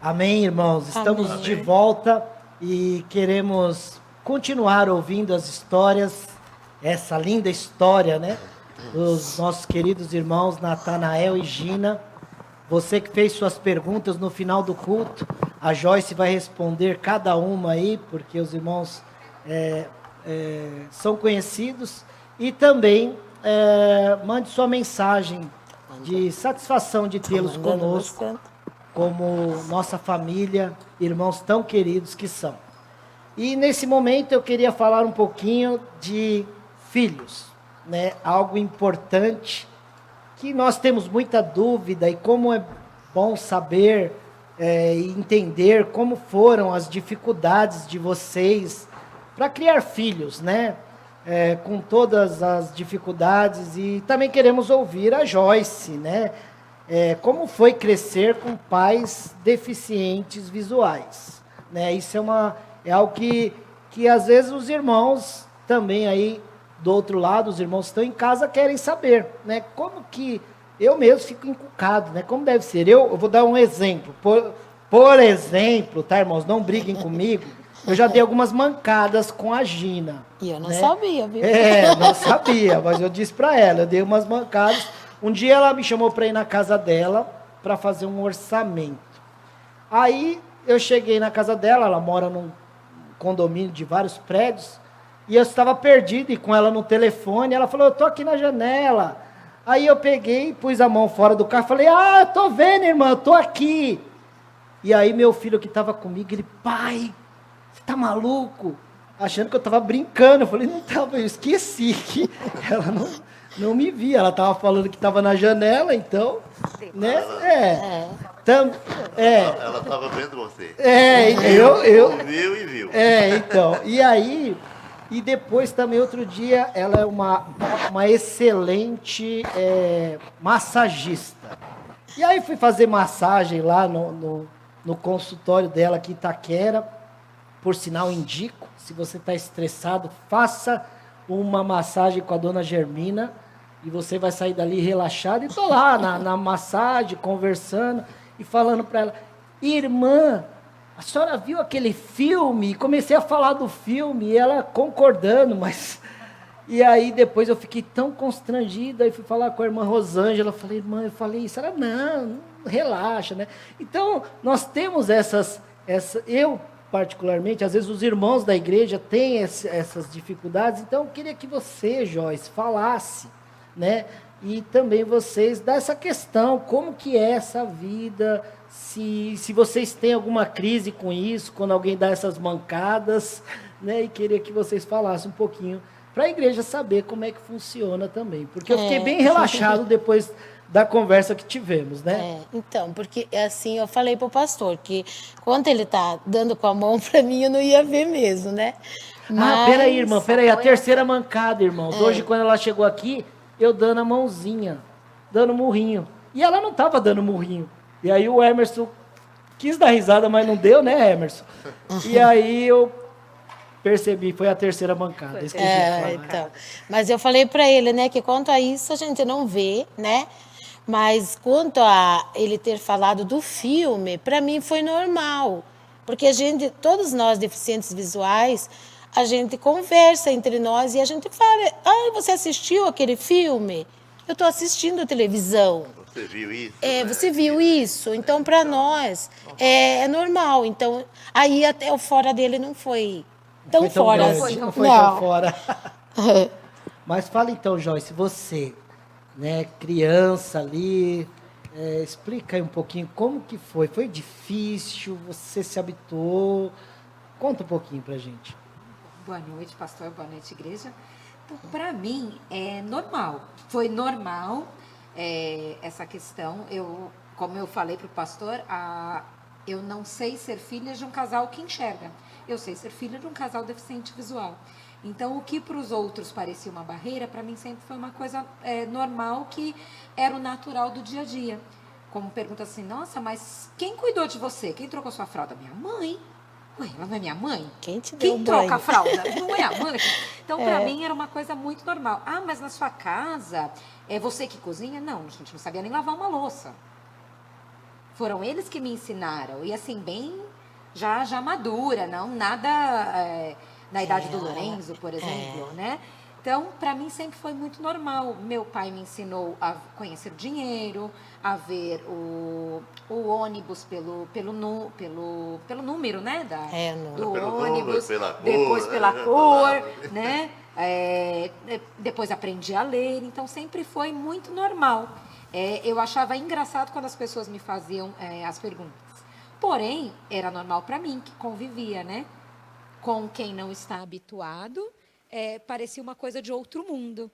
Amém, irmãos. Estamos Amém. de volta e queremos continuar ouvindo as histórias, essa linda história, né? Dos nossos queridos irmãos Natanael e Gina. Você que fez suas perguntas no final do culto, a Joyce vai responder cada uma aí, porque os irmãos são conhecidos. E também mande sua mensagem de satisfação de tê-los conosco, como nossa família, irmãos tão queridos que são. E nesse momento eu queria falar um pouquinho de filhos, né? Algo importante que nós temos muita dúvida e como é bom saber e entender como foram as dificuldades de vocês para criar filhos, né? Com todas as dificuldades, e também queremos ouvir a Joyce, né? Como foi crescer com pais deficientes visuais, né? Isso é algo que às vezes os irmãos também aí do outro lado, os irmãos que estão em casa querem saber, né? Como que eu mesmo fico encucado, né? Como deve ser? Eu vou dar um exemplo. Por exemplo, tá, irmãos? Não briguem comigo. Eu já dei algumas mancadas com a Gina. E eu não né? sabia, viu? Não sabia, mas eu disse para ela, eu dei umas mancadas. Um dia ela me chamou para ir na casa dela para fazer um orçamento. Aí eu cheguei na casa dela, ela mora num condomínio de vários prédios, e eu estava perdido, e com ela no telefone, ela falou, eu tô aqui na janela. Aí eu peguei, pus a mão fora do carro, falei, eu tô vendo, irmã, eu tô aqui. E aí meu filho que estava comigo, ele, pai, você tá maluco? Achando que eu estava brincando. Eu falei, não estava, eu esqueci que ela não me via. Ela estava falando que estava na janela, então, né? Ela estava vendo você. Eu Ouviu e viu. então. E aí, e depois também outro dia, ela é uma excelente massagista. E aí fui fazer massagem lá no consultório dela aqui em Itaquera. Por sinal, indico, se você está estressado, faça uma massagem com a dona Germina e você vai sair dali relaxado. E estou lá na massagem, conversando e falando para ela, irmã, a senhora viu aquele filme? E comecei a falar do filme e ela concordando, mas... E aí depois eu fiquei tão constrangido, aí fui falar com a irmã Rosângela, falei, irmã, eu falei isso, ela, não, relaxa, né? Então, nós temos eu particularmente, às vezes os irmãos da igreja têm essas dificuldades, então eu queria que você, Joyce, falasse, né? E também vocês, dessa questão, como que é essa vida, se vocês têm alguma crise com isso, quando alguém dá essas mancadas, né? E queria que vocês falassem um pouquinho, para a igreja saber como é que funciona também, porque eu fiquei bem relaxado depois da conversa que tivemos, né? Então, porque assim, eu falei pro pastor que quando ele tá dando com a mão para mim, eu não ia ver mesmo, né? Mas... peraí, irmã, a terceira mancada, irmãos. Hoje, quando ela chegou aqui, eu dando a mãozinha, dando murrinho. E ela não tava dando murrinho. E aí o Emerson quis dar risada, mas não deu, né, Emerson? E aí eu percebi, foi a terceira mancada. Então. Mas eu falei para ele, né, que quanto a isso a gente não vê, né? Mas quanto a ele ter falado do filme, para mim foi normal. Porque todos nós deficientes visuais, a gente conversa entre nós e a gente fala, você assistiu aquele filme? Eu estou assistindo televisão. Você viu isso? Você viu isso? Então, para nós, é normal. Então, aí até o fora dele não foi tão fora assim. Não foi tão fora. Mas fala então, Joyce, você... né, criança ali, explica aí um pouquinho como que foi difícil, você se habituou, conta um pouquinho pra gente. Boa noite, pastor, boa noite, igreja. Para mim, é normal, foi normal essa questão, como eu falei pro pastor, eu não sei ser filha de um casal que enxerga, eu sei ser filha de um casal deficiente visual. Então, o que para os outros parecia uma barreira, para mim sempre foi uma coisa normal, que era o natural do dia a dia. Como pergunta assim, nossa, mas quem cuidou de você? Quem trocou sua fralda? Minha mãe. Ué, ela não é minha mãe? Quem te deu Quem troca a fralda? Não é a mãe? Então, para mim, era uma coisa muito normal. Mas na sua casa, é você que cozinha? Não, a gente não sabia nem lavar uma louça. Foram eles que me ensinaram. E assim, bem já madura, não nada na idade do Lorenzo, por exemplo, né? Então, para mim sempre foi muito normal. Meu pai me ensinou a conhecer o dinheiro, a ver o ônibus pelo número, né? Do Pelo ônibus, número, pela cor, depois pela né? cor, né? Depois aprendi a ler, então sempre foi muito normal. Eu achava engraçado quando as pessoas me faziam as perguntas. Porém, era normal para mim, que convivia, né? Com quem não está habituado, parecia uma coisa de outro mundo.